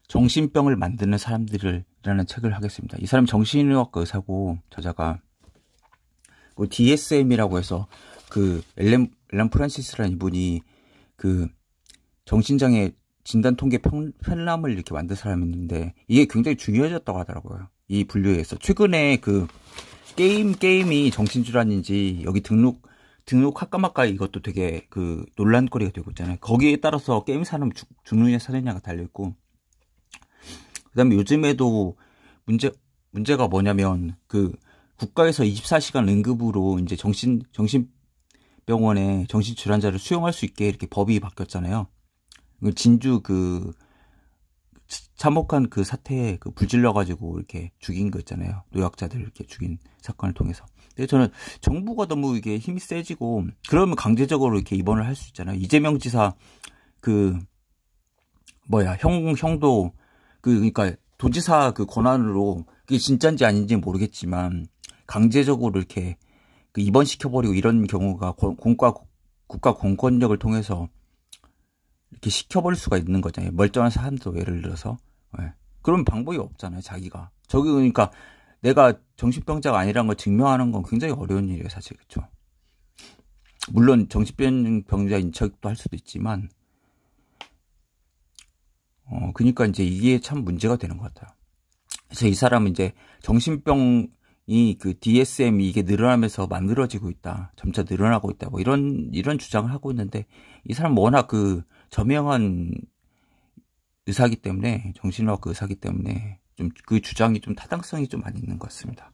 정신병을 만드는 사람들이라는 책을 하겠습니다. 이 사람 정신의학과 의사고, 저자가 그 DSM이라고 해서 그 엘렌 프란시스라는 이분이 그 정신장애 진단 통계 편람을 이렇게 만든 사람이 있는데, 이게 굉장히 중요해졌다고 하더라고요. 이 분류에 서 최근에 그 게임이 정신질환인지 여기 등록할까 말까 이것도 되게 그 논란거리가 되고 있잖아요. 거기에 따라서 게임 사람 죽느냐 사느냐가 달려있고, 그 다음에 요즘에도 문제가 뭐냐면, 그 국가에서 24시간 응급으로 이제 정신병원에 정신질환자를 수용할 수 있게 이렇게 법이 바뀌었잖아요. 진주 그 참혹한 그 사태에 그 불질러가지고 이렇게 죽인 거 있잖아요. 노약자들 이렇게 죽인 사건을 통해서. 근데 저는 정부가 너무 이게 힘이 세지고, 그러면 강제적으로 이렇게 입원을 할 수 있잖아요. 이재명 지사 그 형도 그러니까 도지사 그 권한으로, 그게 진짜인지 아닌지 모르겠지만 강제적으로 이렇게 그 입원시켜버리고 이런 경우가 국가 공권력을 통해서 이렇게 시켜버릴 수가 있는 거잖아요. 멀쩡한 사람도 예를 들어서. 네. 그런 방법이 없잖아요, 자기가. 저기 그러니까 내가 정신병자가 아니라는 걸 증명하는 건 굉장히 어려운 일이에요, 사실. 그렇죠? 물론 정신병자인 척도 할 수도 있지만, 그러니까 이제 이게 참 문제가 되는 것 같아요. 그래서 이 사람은 이제 정신병이 그 DSM이 이게 늘어나면서 만들어지고 있다, 점차 늘어나고 있다, 뭐 이런 주장을 하고 있는데, 이 사람 워낙 그 저명한 의사기 때문에, 정신의학 의사기 때문에 좀 그 주장이 좀 타당성이 좀 많이 있는 것 같습니다.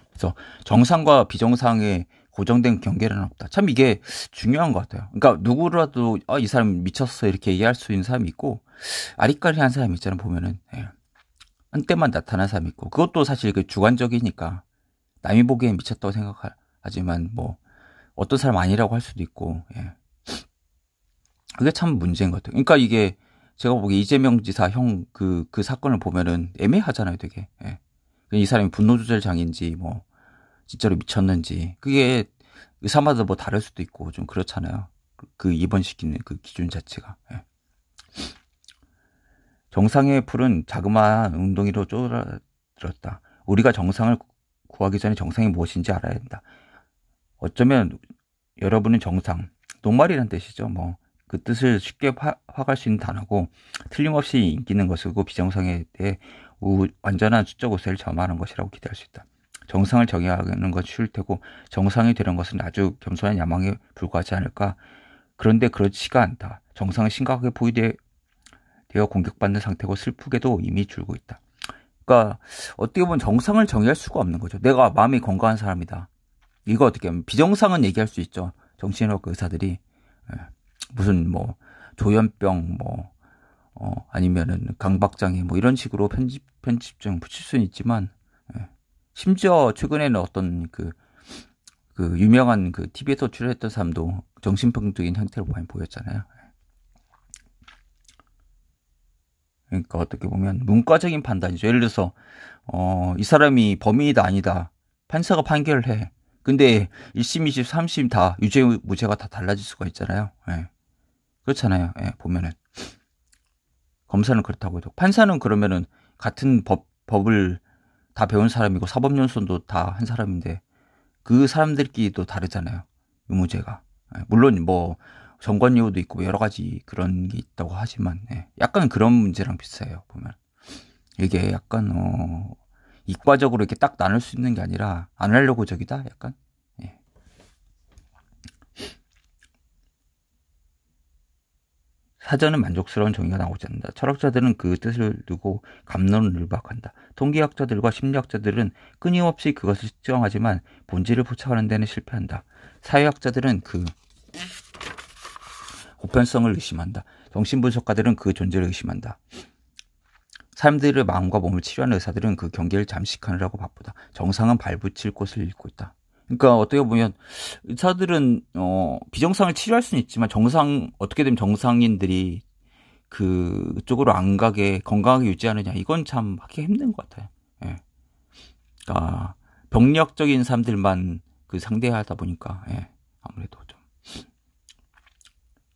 그래서 정상과 비정상의 고정된 경계는 없다. 참 이게 중요한 것 같아요. 그러니까 누구라도 이 사람 미쳤어 이렇게 얘기할 수 있는 사람이 있고, 아리까리한 사람이 있잖아요. 보면은 한때만 나타난 사람이 있고, 그것도 사실 그 주관적이니까 남이 보기엔 미쳤다고 생각하지만 뭐 어떤 사람 아니라고 할 수도 있고, 그게 참 문제인 것 같아요. 그러니까 이게 제가 보기에 이재명 지사 형 그 사건을 보면은 애매하잖아요, 되게. 이 사람이 분노조절 장애인지 뭐 진짜로 미쳤는지, 그게 의사마다 뭐 다를 수도 있고 좀 그렇잖아요. 그 입원시키는 그 기준 자체가. 정상의 풀은 자그마한 웅덩이로 쪼그라들었다. 우리가 정상을 구하기 전에 정상이 무엇인지 알아야 한다. 어쩌면 여러분은 정상, 노말이란 뜻이죠. 뭐 그 뜻을 쉽게 파악할 수 있는 단어고, 틀림없이 인기 있는 것이고 비정상에 대해 완전한 수적 우세를 점하는 것이라고 기대할 수 있다. 정상을 정의하는 건 쉬울 테고 정상이 되는 것은 아주 겸손한 야망에 불과하지 않을까. 그런데 그렇지가 않다. 정상은 심각하게 포위되어 공격받는 상태고 슬프게도 이미 줄고 있다. 그러니까 어떻게 보면 정상을 정의할 수가 없는 거죠. 내가 마음이 건강한 사람이다, 이거 어떻게 하면 비정상은 얘기할 수 있죠. 정신의학 의사들이 무슨 뭐 조현병 아니면은 강박장애 뭐 이런 식으로 편집증 붙일 수는 있지만, 심지어 최근에는 어떤 그 유명한 그 TV에서 출연했던 사람도 정신병적인 형태로 많이 보였잖아요. 그러니까 어떻게 보면 문과적인 판단이죠. 예를 들어서 이 사람이 범인이다 아니다, 판사가 판결을 해. 근데 1심, 2심, 3심 다 유죄 무죄가 다 달라질 수가 있잖아요. 그렇잖아요. 보면은 검사는 그렇다고 해도 판사는 그러면은 같은 법을 다 배운 사람이고 사법연수원도 다 한 사람인데 그 사람들끼리도 다르잖아요, 유무죄가. 물론 뭐 정관예우도 있고 여러 가지 그런 게 있다고 하지만, 약간 그런 문제랑 비슷해요. 보면 이게 약간 이과적으로 이렇게 딱 나눌 수 있는 게 아니라 안 하려고 저기다 약간. 사전은 만족스러운 정의가 나오지 않는다. 철학자들은 그 뜻을 두고 갑론을 일박한다. 통계학자들과 심리학자들은 끊임없이 그것을 측정하지만 본질을 포착하는 데는 실패한다. 사회학자들은 그 보편성을 의심한다. 정신분석가들은 그 존재를 의심한다. 사람들의 마음과 몸을 치료하는 의사들은 그 경계를 잠식하느라고 바쁘다. 정상은 발붙일 곳을 잃고 있다. 그러니까 어떻게 보면 의사들은 비정상을 치료할 수는 있지만 어떻게 되면 정상인들이 그쪽으로 안 가게 건강하게 유지하느냐, 이건 참 하기 힘든 것 같아요. 그러니까 병력적인 사람들만 그 상대하다 보니까 아무래도 좀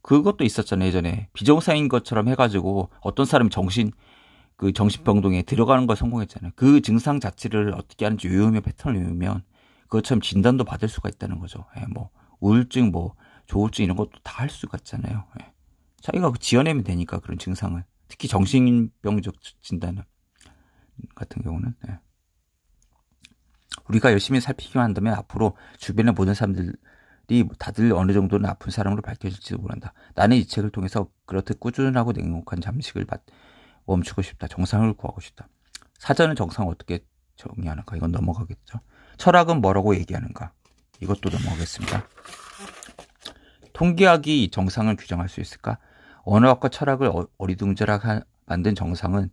그것도 있었잖아요. 예전에 비정상인 것처럼 해가지고 어떤 사람이 정신병동에 들어가는 걸 성공했잖아요. 그 증상 자체를 어떻게 하는지 외우면, 패턴을 외우면 그것처럼 진단도 받을 수가 있다는 거죠. 예, 뭐 우울증, 뭐 조울증 이런 것도 다 할 수가 있잖아요. 예. 자기가 지어내면 되니까 그런 증상을, 특히 정신병적 진단은 같은 경우는. 예. 우리가 열심히 살피기만 한다면 앞으로 주변의 모든 사람들이 다들 어느 정도는 아픈 사람으로 밝혀질지도 모른다. 나는 이 책을 통해서 그렇듯 꾸준하고 냉혹한 잠식을 멈추고 싶다. 정상을 구하고 싶다. 사전은 정상을 어떻게 정의하는가? 이건 넘어가겠죠. 철학은 뭐라고 얘기하는가? 이것도 넘어가겠습니다. 통계학이 정상을 규정할 수 있을까? 언어학과 철학을 어리둥절하게 만든 정상은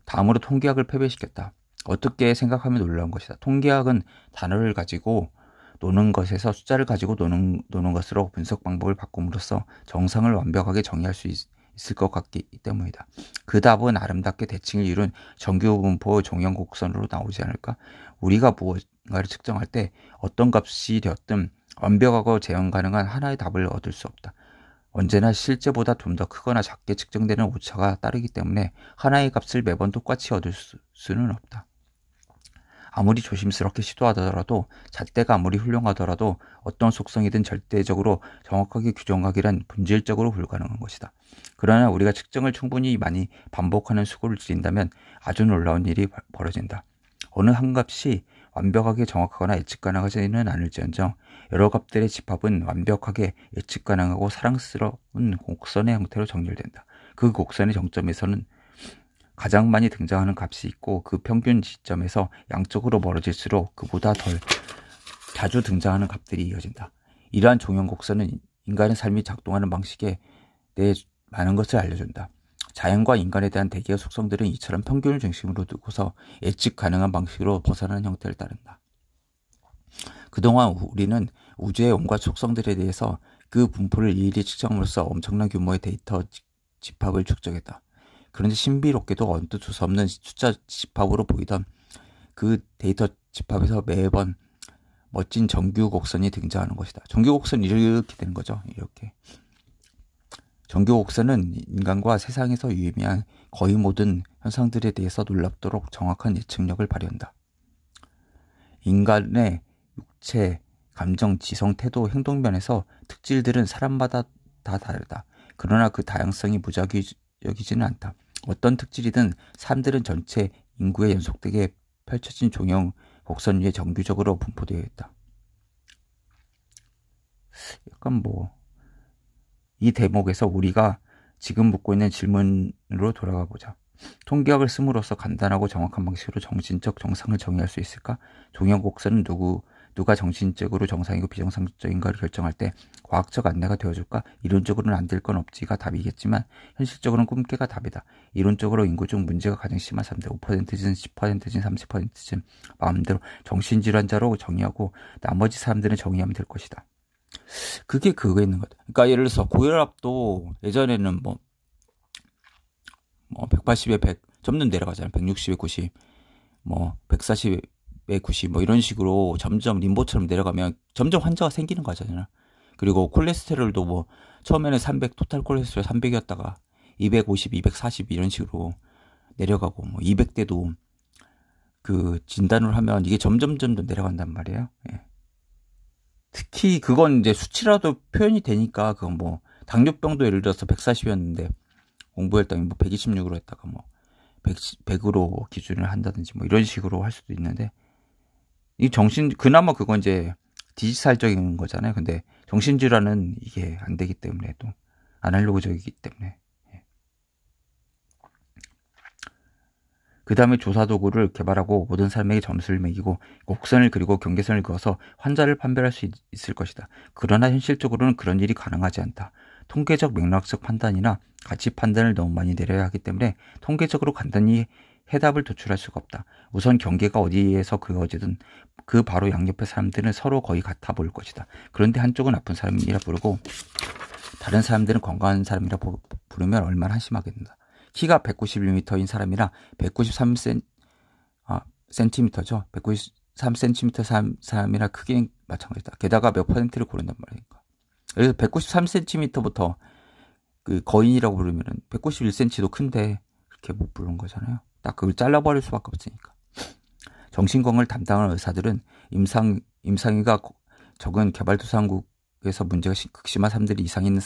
다음으로 통계학을 패배시켰다. 어떻게 생각하면 놀라운 것이다. 통계학은 단어를 가지고 노는 것에서 숫자를 가지고 노는 것으로 분석 방법을 바꿈으로써 정상을 완벽하게 정의할 수 있을 것 같기 때문이다. 그 답은 아름답게 대칭을 이룬 정규분포 종형 곡선으로 나오지 않을까? 우리가 무언가를 측정할 때 어떤 값이 되었든 완벽하고 재현 가능한 하나의 답을 얻을 수 없다. 언제나 실제보다 좀 더 크거나 작게 측정되는 오차가 따르기 때문에 하나의 값을 매번 똑같이 얻을 수는 없다. 아무리 조심스럽게 시도하더라도, 잣대가 아무리 훌륭하더라도 어떤 속성이든 절대적으로 정확하게 규정하기란 본질적으로 불가능한 것이다. 그러나 우리가 측정을 충분히 많이 반복하는 수고를 들인다면 아주 놀라운 일이 벌어진다. 어느 한 값이 완벽하게 정확하거나 예측 가능하지는 않을지언정 여러 값들의 집합은 완벽하게 예측 가능하고 사랑스러운 곡선의 형태로 정렬된다. 그 곡선의 정점에서는 가장 많이 등장하는 값이 있고 그 평균 지점에서 양쪽으로 멀어질수록 그보다 덜 자주 등장하는 값들이 이어진다. 이러한 종형 곡선은 인간의 삶이 작동하는 방식에 대해 많은 것을 알려준다. 자연과 인간에 대한 대개의 속성들은 이처럼 평균을 중심으로 두고서 예측 가능한 방식으로 벗어나는 형태를 따른다. 그동안 우리는 우주의 온갖 속성들에 대해서 그 분포를 일일이 측정함으로써 엄청난 규모의 데이터 집합을 축적했다. 그런데 신비롭게도 언뜻 두서없는 숫자 집합으로 보이던 그 데이터 집합에서 매번 멋진 정규 곡선이 등장하는 것이다. 정규 곡선이 이렇게 되는 거죠. 이렇게. 정규 곡선은 인간과 세상에서 유의미한 거의 모든 현상들에 대해서 놀랍도록 정확한 예측력을 발휘한다. 인간의 육체, 감정, 지성, 태도, 행동면에서 특질들은 사람마다 다 다르다. 그러나 그 다양성이 무작위적이지는 않다. 어떤 특질이든 사람들은 전체 인구에 연속되게 펼쳐진 종형 곡선 위에 정규적으로 분포되어 있다. 약간 이 대목에서 우리가 지금 묻고 있는 질문으로 돌아가 보자. 통계학을 씀으로써 간단하고 정확한 방식으로 정신적 정상을 정의할 수 있을까? 종형 곡선은 누가 정신적으로 정상이고 비정상적인가를 결정할 때 과학적 안내가 되어줄까? 이론적으로는 안 될 건 없지가 답이겠지만 현실적으로는 꿈깨가 답이다. 이론적으로 인구 중 문제가 가장 심한 사람들 5%든 10%든 30%든 마음대로 정신질환자로 정의하고 나머지 사람들은 정의하면 될 것이다. 그게 그거 있는 거다. 그러니까 예를 들어서 고혈압도 예전에는 180에 100 점점 내려가잖아요. 160에 90, 140에 90 이런 식으로 점점 림보처럼 내려가면 점점 환자가 생기는 거잖아요. 그리고 콜레스테롤도 처음에는 300 토탈 콜레스테롤 300이었다가 250, 240 이런 식으로 내려가고 200대도 그 진단을 하면 이게 점점 내려간단 말이에요. 예. 특히 그건 이제 수치라도 표현이 되니까 그건 당뇨병도 예를 들어서 140이었는데 공부했더니 126으로 했다가 100으로 기준을 한다든지 이런 식으로 할 수도 있는데 이 그나마 그건 이제 디지털적인 거잖아요. 근데 정신질환은 이게 안 되기 때문에 또 아날로그적이기 때문에 그 다음에 조사 도구를 개발하고 모든 사람에게 점수를 매기고 곡선을 그리고 경계선을 그어서 환자를 판별할 수 있을 것이다. 그러나 현실적으로는 그런 일이 가능하지 않다. 통계적 맥락적 판단이나 가치 판단을 너무 많이 내려야 하기 때문에 통계적으로 간단히 해답을 도출할 수가 없다. 우선 경계가 어디에서 그어지든 그 바로 양옆의 사람들은 서로 거의 같아 보일 것이다. 그런데 한쪽은 아픈 사람이라 부르고 다른 사람들은 건강한 사람이라 부르면 얼마나 한심하겠는가. 키가 191m인 사람이랑 193cm죠. 193cm 사람이랑 크기는 마찬가지다. 게다가 몇 %를 고른단 말이니까. 그래서 193cm부터 그 거인이라고 부르면은 191cm도 큰데 그렇게 못 부르는 거잖아요. 딱 그걸 잘라버릴 수밖에 없으니까. 정신건강을 담당하는 의사들은 임상위가 적은 개발도상국에서 문제가 극심한 사람들이 이상 있는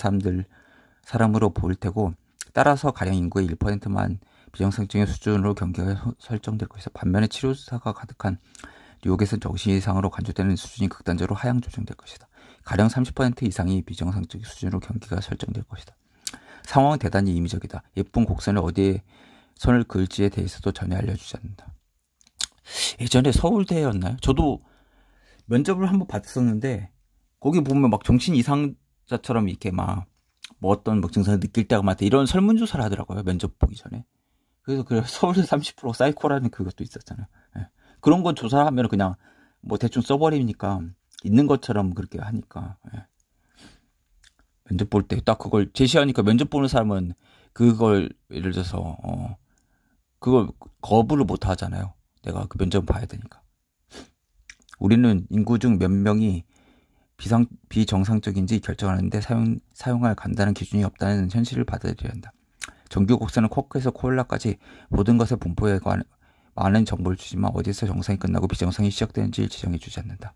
사람으로 보일 테고, 따라서 가령 인구의 1%만 비정상적인 수준으로 경계가 설정될 것이다. 반면에 치료사가 가득한 뉴욕에서는 정신 이상으로 간주되는 수준이 극단적으로 하향 조정될 것이다. 가령 30% 이상이 비정상적인 수준으로 경계가 설정될 것이다. 상황은 대단히 임의적이다. 예쁜 곡선을 어디에 선을 그을지에 대해서도 전혀 알려주지 않는다. 예전에 서울대였나요? 저도 면접을 한번 봤었는데, 거기 보면 막 정신 이상자처럼 이렇게 막 뭐 어떤 막 증상을 느낄 때가 많다, 이런 설문조사를 하더라고요, 면접 보기 전에. 그래서 서울대 30% 사이코라는 그것도 있었잖아요. 예. 그런 거 조사하면 그냥 뭐 대충 써버리니까 있는 것처럼 그렇게 하니까. 예. 면접 볼 때 딱 그걸 제시하니까 면접 보는 사람은 그걸 예를 들어서 그걸 거부를 못 하잖아요. 내가 그 면접 봐야 되니까. 우리는 인구 중 몇 명이 비정상적인지 결정하는데 사용할 간단한 기준이 없다는 현실을 받아들여야 한다. 정규 곡선은 코크에서 코엘라까지 모든 것의 분포에 관한 많은 정보를 주지만 어디서 정상이 끝나고 비정상이 시작되는지를 지정해 주지 않는다.